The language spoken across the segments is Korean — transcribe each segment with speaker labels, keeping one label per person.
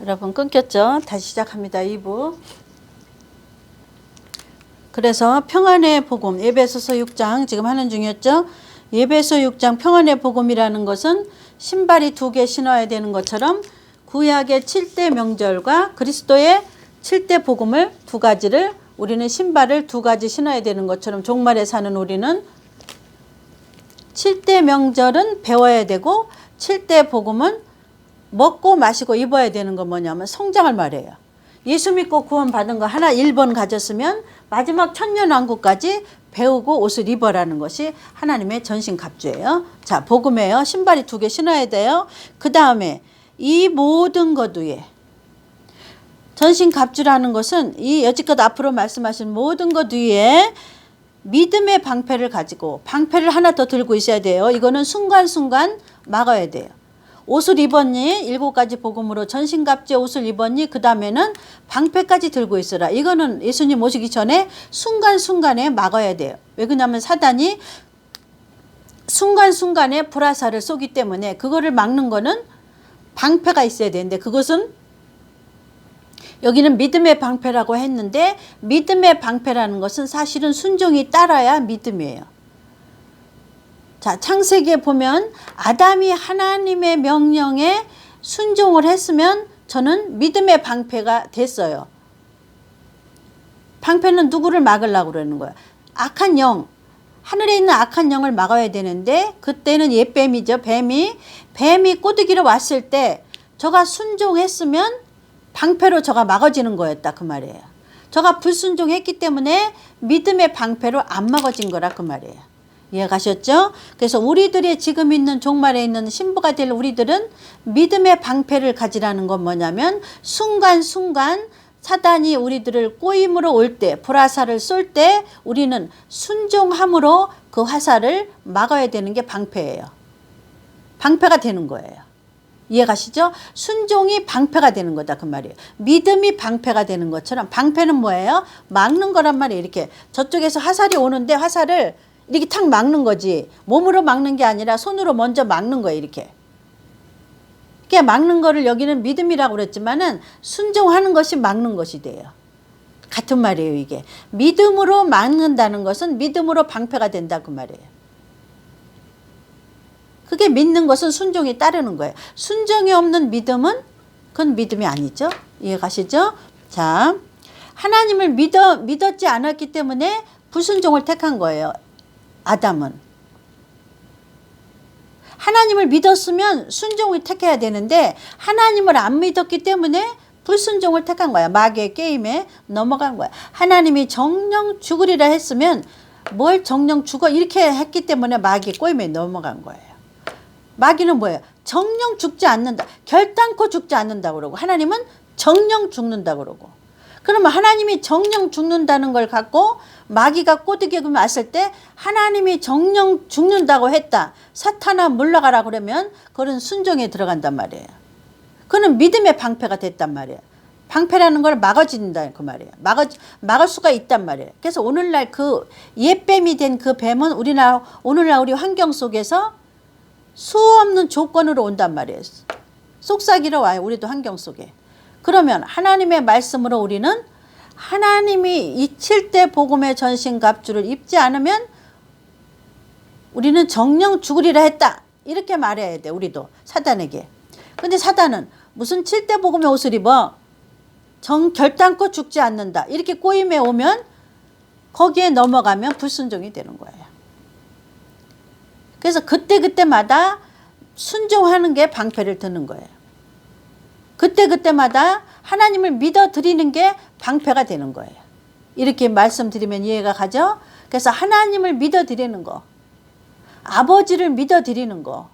Speaker 1: 여러분 끊겼죠? 다시 시작합니다. 2부. 그래서 평안의 복음 에베소서 6장 지금 하는 중이었죠. 에베소 6장 평안의 복음이라는 것은 신발이 2개 신어야 되는 것처럼 구약의 7대 명절과 그리스도의 7대 복음을 2가지를 우리는 신발을 2가지 신어야 되는 것처럼 종말에 사는 우리는 7대 명절은 배워야 되고 7대 복음은 먹고 마시고 입어야 되는 건 뭐냐면 성장을 말해요. 예수 믿고 구원받은 거 하나 1번 가졌으면 마지막 천년왕국까지 배우고 옷을 입어라는 것이 하나님의 전신갑주예요. 자, 복음이에요. 신발이 2개 신어야 돼요. 그 다음에 이 모든 것 위에 전신갑주라는 것은 이 여지껏 앞으로 말씀하신 모든 것 위에 믿음의 방패를 가지고 방패를 하나 더 들고 있어야 돼요. 이거는 순간순간 막아야 돼요. 옷을 입었니? 7가지 복음으로 전신갑주의 옷을 입었니? 그 다음에는 방패까지 들고 있어라. 이거는 예수님 오시기 전에 순간순간에 막아야 돼요. 왜 그러냐면 사단이 순간순간에 불화살을 쏘기 때문에 그거를 막는 거는 방패가 있어야 되는데 그것은 여기는 믿음의 방패라고 했는데 믿음의 방패라는 것은 사실은 순종이 따라야 믿음이에요. 자, 창세기에 보면 아담이 하나님의 명령에 순종을 했으면 저는 믿음의 방패가 됐어요. 방패는 누구를 막으려고 그러는 거야? 악한 영, 하늘에 있는 악한 영을 막아야 되는데 그때는 옛뱀이죠. 뱀이 꼬드기로 왔을 때 저가 순종했으면 방패로 저가 막아지는 거였다 그 말이에요. 저가 불순종했기 때문에 믿음의 방패로 안 막아진 거라 그 말이에요. 이해가셨죠? 그래서 우리들의 지금 있는 종말에 있는 신부가 될 우리들은 믿음의 방패를 가지라는 건 뭐냐면 순간순간 사단이 우리들을 꼬임으로 올 때 불화살을 쏠 때 우리는 순종함으로 그 화살을 막아야 되는 게 방패예요. 방패가 되는 거예요. 이해가시죠? 순종이 방패가 되는 거다 그 말이에요. 믿음이 방패가 되는 것처럼 방패는 뭐예요? 막는 거란 말이에요. 이렇게 저쪽에서 화살이 오는데 화살을 이렇게 탁 막는 거지. 몸으로 막는 게 아니라 손으로 먼저 막는 거예요. 이렇게. 이렇게 막는 거를 여기는 믿음이라고 그랬지만은 순종하는 것이 막는 것이 돼요. 같은 말이에요. 이게. 믿음으로 막는다는 것은 믿음으로 방패가 된다 그 말이에요. 그게 믿는 것은 순종이 따르는 거예요. 순종이 없는 믿음은 그건 믿음이 아니죠. 이해가시죠? 자, 하나님을 믿었지 않았기 때문에 불순종을 택한 거예요. 아담은. 하나님을 믿었으면 순종을 택해야 되는데 하나님을 안 믿었기 때문에 불순종을 택한 거야. 마귀의 게임에 넘어간 거야. 하나님이 정령 죽으리라 했으면 뭘 정령 죽어 이렇게 했기 때문에 마귀의 꼬임에 넘어간 거예요. 마귀는 뭐예요? 정령 죽지 않는다. 결단코 죽지 않는다 그러고 하나님은 정령 죽는다 그러고. 그러면 하나님이 정령 죽는다는 걸 갖고 마귀가 꼬드기에 왔을 때 하나님이 정령 죽는다고 했다. 사탄아 물러가라 그러면 그건 순종에 들어간단 말이에요. 그는 믿음의 방패가 됐단 말이에요. 방패라는 걸 막아진다 그 말이에요. 막을 수가 있단 말이에요. 그래서 오늘날 그 옛뱀이 된 그 뱀은 오늘날 우리 환경 속에서 수 없는 조건으로 온단 말이에요. 속삭이러 와요. 우리도 환경 속에. 그러면 하나님의 말씀으로 우리는 하나님이 이 7대 복음의 전신갑주를 입지 않으면 우리는 정령 죽으리라 했다. 이렇게 말해야 돼. 우리도 사단에게. 근데 사단은 무슨 7대 복음의 옷을 입어? 결단코 죽지 않는다. 이렇게 꼬임에 오면 거기에 넘어가면 불순종이 되는 거예요. 그래서 그때마다 순종하는 게 방패를 드는 거예요. 그때마다 하나님을 믿어드리는 게 방패가 되는 거예요. 이렇게 말씀드리면 이해가 가죠? 그래서 하나님을 믿어드리는 거, 아버지를 믿어드리는 거,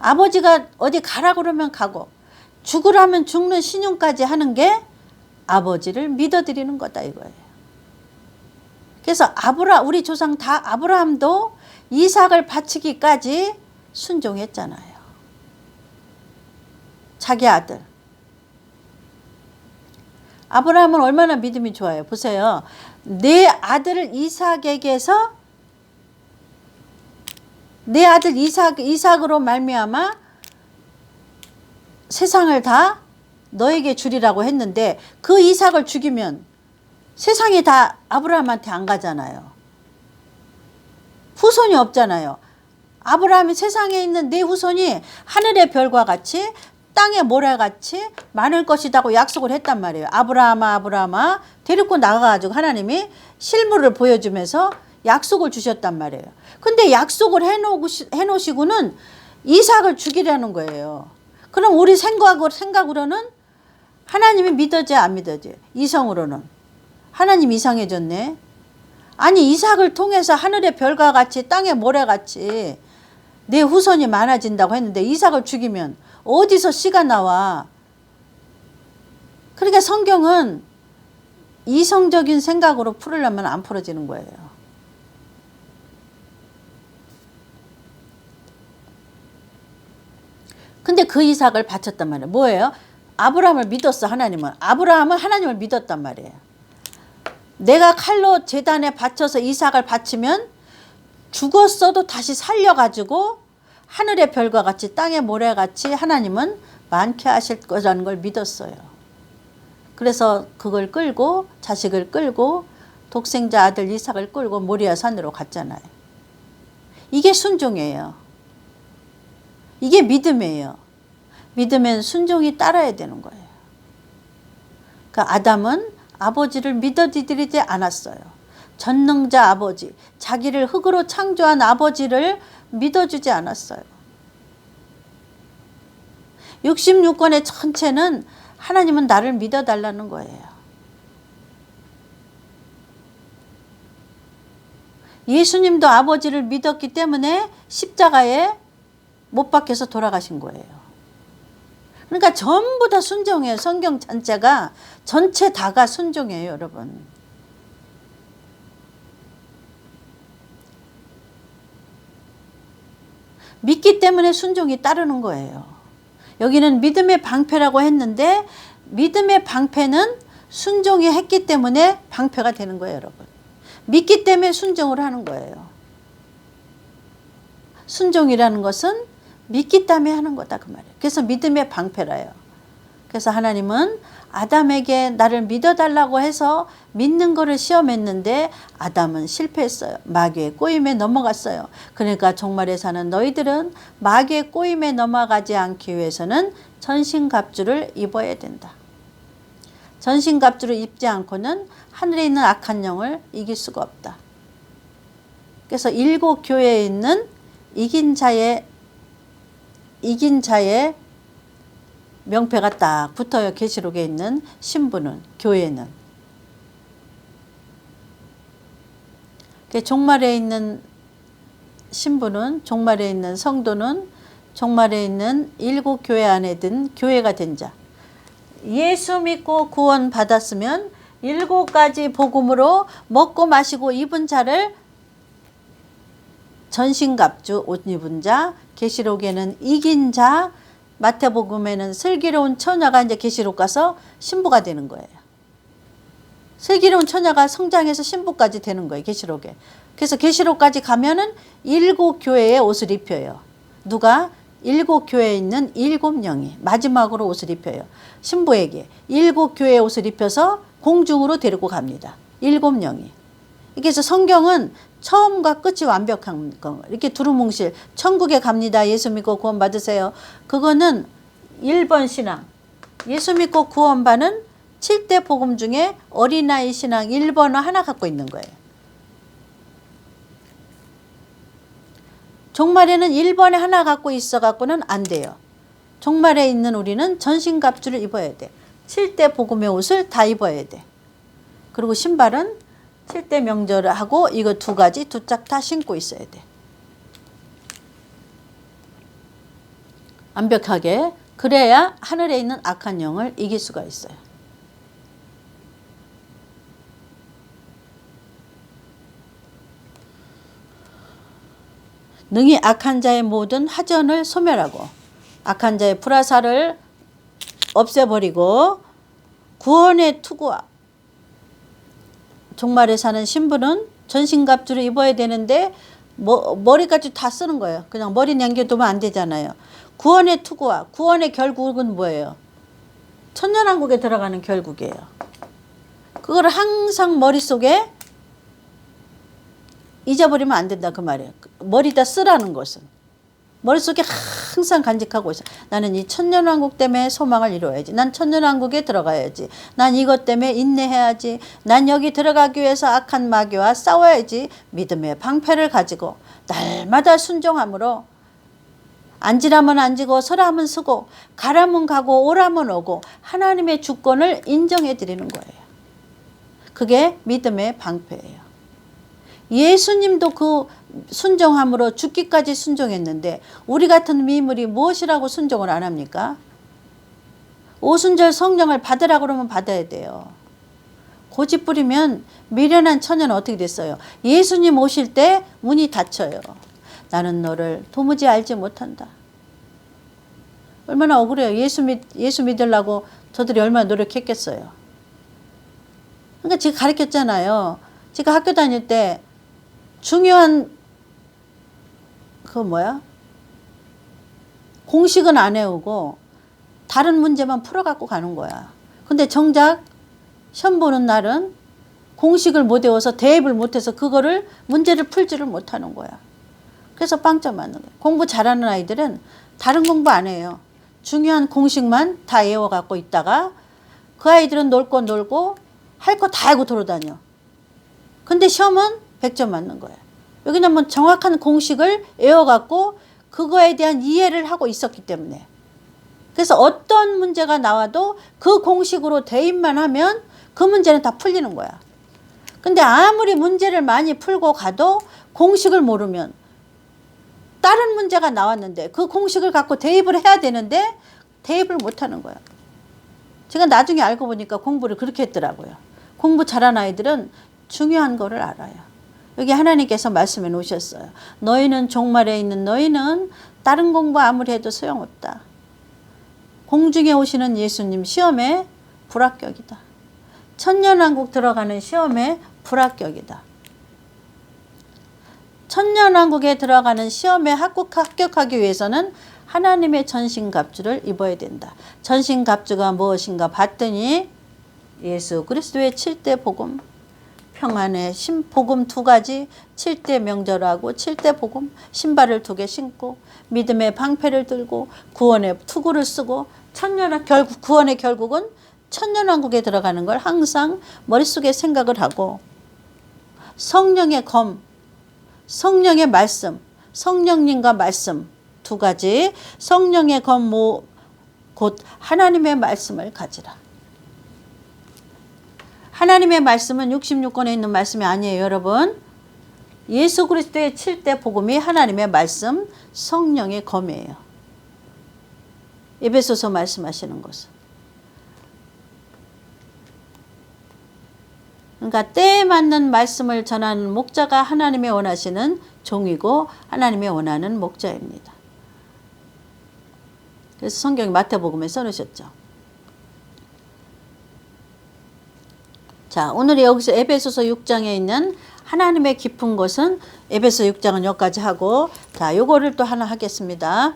Speaker 1: 아버지가 어디 가라고 그러면 가고 죽으라면 죽는 신용까지 하는 게 아버지를 믿어드리는 거다 이거예요. 그래서 우리 조상 다 아브라함도 이삭을 바치기까지 순종했잖아요. 자기 아들. 아브라함은 얼마나 믿음이 좋아요. 보세요. 내 아들을 이삭에게서 내 아들 이삭으로 말미암아 세상을 다 너에게 주리라고 했는데 그 이삭을 죽이면 세상이 다 아브라함한테 안 가잖아요. 후손이 없잖아요. 아브라함이 세상에 있는 내 후손이 하늘의 별과 같이 땅의 모래같이 많을 것이라고 약속을 했단 말이에요. 아브라함아 아브라함아 데리고 나가가지고 하나님이 실물을 보여주면서 약속을 주셨단 말이에요. 근데 약속을 해놓으시고는 이삭을 죽이려는 거예요. 그럼 우리 생각으로는 하나님이 믿어져 안 믿어져? 이성으로는 하나님 이상해졌네. 아니 이삭을 통해서 하늘의 별과 같이 땅의 모래같이 내 후손이 많아진다고 했는데 이삭을 죽이면 어디서 씨가 나와? 그러니까 성경은 이성적인 생각으로 풀으려면 안 풀어지는 거예요. 근데 그 이삭을 바쳤단 말이에요. 뭐예요? 아브라함을 믿었어. 하나님은 하나님을 믿었단 말이에요. 내가 칼로 제단에 바쳐서 이삭을 바치면 죽었어도 다시 살려가지고 하늘의 별과 같이 땅의 모래같이 하나님은 많게 하실 거라는 걸 믿었어요. 그래서 그걸 끌고 자식을 끌고 독생자 아들 이삭을 끌고 모리아 산으로 갔잖아요. 이게 순종이에요. 이게 믿음이에요. 믿으면 순종이 따라야 되는 거예요. 그러니까 아담은 아버지를 믿어드리지 않았어요. 전능자 아버지, 자기를 흙으로 창조한 아버지를 믿어주지 않았어요. 66권의 전체는 하나님은 나를 믿어달라는 거예요. 예수님도 아버지를 믿었기 때문에 십자가에 못 박혀서 돌아가신 거예요. 그러니까 전부 다 순종이에요. 성경 전체가 전체 다가 순종이에요, 여러분. 믿기 때문에 순종이 따르는 거예요. 여기는 믿음의 방패라고 했는데 믿음의 방패는 순종이 했기 때문에 방패가 되는 거예요, 여러분. 믿기 때문에 순종을 하는 거예요. 순종이라는 것은 믿기 때문에 하는 거다 그 말이에요. 그래서 믿음의 방패라요. 그래서 하나님은 아담에게 나를 믿어달라고 해서 믿는 거를 시험했는데 아담은 실패했어요. 마귀의 꼬임에 넘어갔어요. 그러니까 종말에 사는 너희들은 마귀의 꼬임에 넘어가지 않기 위해서는 전신갑주를 입어야 된다. 전신갑주를 입지 않고는 하늘에 있는 악한 영을 이길 수가 없다. 그래서 7 교회에 있는 이긴 자의 명패가 딱 붙어요. 계시록에 있는 신부는, 교회는. 종말에 있는 신부는, 종말에 있는 성도는, 종말에 있는 7 교회 안에 든 교회가 된 자. 예수 믿고 구원 받았으면 7가지 복음으로 먹고 마시고 입은 자를 전신갑주 옷 입은 자, 계시록에는 이긴 자, 마태복음에는 슬기로운 처녀가 이제 계시록 가서 신부가 되는 거예요. 슬기로운 처녀가 성장해서 신부까지 되는 거예요, 계시록에. 그래서 계시록까지 가면은 7 교회의 옷을 입혀요. 누가? 7 교회에 있는 7영이 마지막으로 옷을 입혀요. 신부에게 7 교회의 옷을 입혀서 공중으로 데리고 갑니다. 7영이. 그래서 성경은 처음과 끝이 완벽한 거. 이렇게 두루뭉실 천국에 갑니다. 예수 믿고 구원 받으세요. 그거는 1번 신앙. 예수 믿고 구원 받는 7대 복음 중에 어린아이 신앙 1번을 하나 갖고 있는 거예요. 종말에는 1번에 하나 갖고 있어 갖고는 안 돼요. 종말에 있는 우리는 전신갑주를 입어야 돼. 7대 복음의 옷을 다 입어야 돼. 그리고 신발은 7대 명절을 하고 이거 2가지 2짝 다 신고 있어야 돼. 완벽하게. 그래야 하늘에 있는 악한 영을 이길 수가 있어요. 능히 악한 자의 모든 화전을 소멸하고 악한 자의 불화살을 없애버리고 구원의 투구와 종말에 사는 신부는 전신갑주를 입어야 되는데 머리까지 다 쓰는 거예요. 그냥 머리 남겨두면 안 되잖아요. 구원의 투구와 구원의 결국은 뭐예요? 천년왕국에 들어가는 결국이에요. 그거를 항상 머릿속에 잊어버리면 안 된다 그 말이에요. 머리다 쓰라는 것은. 머릿속에 항상 간직하고 있어. 나는 이 천년왕국 때문에 소망을 이루어야지. 난 천년왕국에 들어가야지. 난 이것 때문에 인내해야지. 난 여기 들어가기 위해서 악한 마귀와 싸워야지. 믿음의 방패를 가지고 날마다 순종함으로 앉으라면 앉고 서라면 서고 가라면 가고 오라면 오고 하나님의 주권을 인정해 드리는 거예요. 그게 믿음의 방패예요. 예수님도 그 순종함으로 죽기까지 순종했는데 우리 같은 미물이 무엇이라고 순종을 안 합니까? 오순절 성령을 받으라고 그러면 받아야 돼요. 고집 부리면 미련한 처녀는 어떻게 됐어요? 예수님 오실 때 문이 닫혀요. 나는 너를 도무지 알지 못한다. 얼마나 억울해요. 예수 믿으려고 저들이 얼마나 노력했겠어요. 그러니까 제가 가르쳤잖아요. 제가 학교 다닐 때 중요한 공식은 안 외우고 다른 문제만 풀어갖고 가는 거야. 근데 정작 시험 보는 날은 공식을 못 외워서 대입을 못해서 그거를 문제를 풀지를 못하는 거야. 그래서 빵점 맞는 거야. 공부 잘하는 아이들은 다른 공부 안 해요. 중요한 공식만 다 외워갖고 있다가 그 아이들은 놀 거 놀고 할 거 다 알고 돌아다녀. 근데 시험은 100점 맞는 거야. 왜냐면 정확한 공식을 외워갖고 그거에 대한 이해를 하고 있었기 때문에. 그래서 어떤 문제가 나와도 그 공식으로 대입만 하면 그 문제는 다 풀리는 거야. 근데 아무리 문제를 많이 풀고 가도 공식을 모르면 다른 문제가 나왔는데 그 공식을 갖고 대입을 해야 되는데 대입을 못하는 거야. 제가 나중에 알고 보니까 공부를 그렇게 했더라고요. 공부 잘하는 아이들은 중요한 거를 알아요. 여기 하나님께서 말씀해 놓으셨어요. 너희는 종말에 있는 너희는 다른 공부 아무리 해도 소용없다. 공중에 오시는 예수님 시험에 불합격이다. 천년왕국 들어가는 시험에 불합격이다. 천년왕국에 들어가는 시험에 합격하기 위해서는 하나님의 전신갑주를 입어야 된다. 전신갑주가 무엇인가 봤더니 예수 그리스도의 7대 복음, 평안의 복음 2가지, 7대 명절하고 7대 복음, 신발을 2개 신고 믿음의 방패를 들고 구원의 투구를 쓰고 구원의 결국은 천년왕국에 들어가는 걸 항상 머릿속에 생각을 하고 성령의 검, 성령의 말씀, 성령님과 말씀 2가지, 성령의 검 곧 하나님의 말씀을 가지라. 하나님의 말씀은 66권에 있는 말씀이 아니에요, 여러분. 예수 그리스도의 7대 복음이 하나님의 말씀, 성령의 검이에요. 에베소서 말씀하시는 것은. 그러니까 때에 맞는 말씀을 전하는 목자가 하나님의 원하시는 종이고 하나님의 원하는 목자입니다. 그래서 성경이 마태복음에 써놓으셨죠. 자, 오늘 여기서 에베소서 6장에 있는 하나님의 깊은 곳은 에베소 6장은 여기까지 하고, 자, 요거를 또 하나 하겠습니다.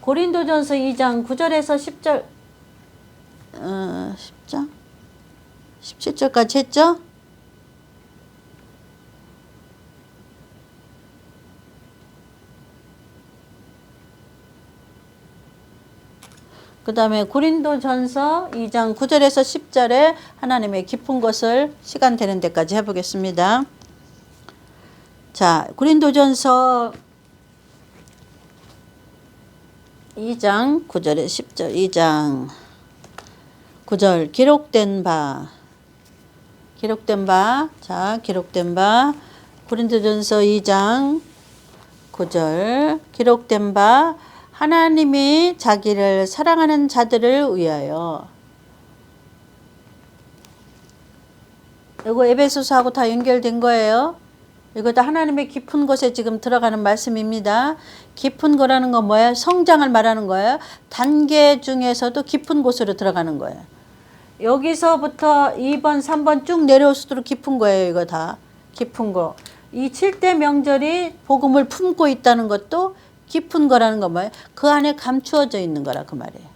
Speaker 1: 고린도전서 2장 9절에서 10절, 10장? 17절까지 했죠? 그 다음에 고린도전서 2장 9절에서 10절에 하나님의 깊은 것을 시간 되는 데까지 해보겠습니다. 자, 고린도전서 2장 9절에 10절, 2장 9절 기록된 바, 자, 기록된 바, 고린도전서 2장 9절 기록된 바, 하나님이 자기를 사랑하는 자들을 위하여. 이거 에베소서하고 다 연결된 거예요. 이거 다 하나님의 깊은 곳에 지금 들어가는 말씀입니다. 깊은 거라는 건 뭐예요? 성장을 말하는 거예요. 단계 중에서도 깊은 곳으로 들어가는 거예요. 여기서부터 2번, 3번 쭉 내려올 수록 깊은 거예요. 이거 다 깊은 거. 이 7대 명절이 복음을 품고 있다는 것도 깊은 거라는 거 뭐예요? 그 안에 감추어져 있는 거라 그 말이에요.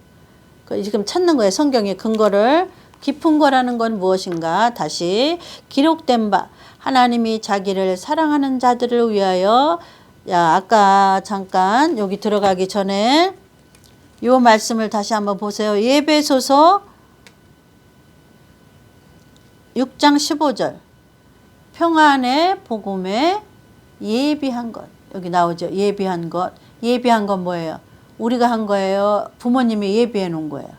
Speaker 1: 지금 찾는 거예요. 성경의 근거를. 깊은 거라는 건 무엇인가? 다시 기록된 바 하나님이 자기를 사랑하는 자들을 위하여 아까 잠깐 여기 들어가기 전에 이 말씀을 다시 한번 보세요. 에베소서 6장 15절 평안의 복음에 예비한 것 여기 나오죠. 예비한 것. 예비한 건 뭐예요? 우리가 한 거예요? 부모님이 예비해 놓은 거예요?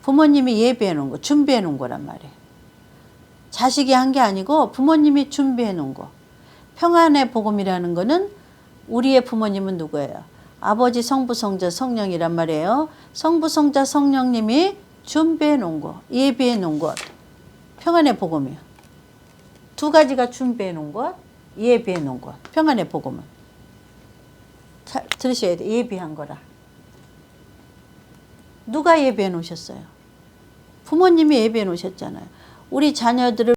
Speaker 1: 부모님이 예비해 놓은 거, 준비해 놓은 거란 말이에요. 자식이 한 게 아니고 부모님이 준비해 놓은 거. 평안의 복음이라는 거는 우리의 부모님은 누구예요? 아버지, 성부, 성자, 성령이란 말이에요. 성부, 성자, 성령님이 준비해 놓은 거, 예비해 놓은 것. 평안의 복음이요. 두 가지가 준비해 놓은 것, 예비해 놓은 것. 평안의 복음은. 잘 들으셔야 돼요. 예비한 거라. 누가 예비해 놓으셨어요? 부모님이 예비해 놓으셨잖아요. 우리 자녀들을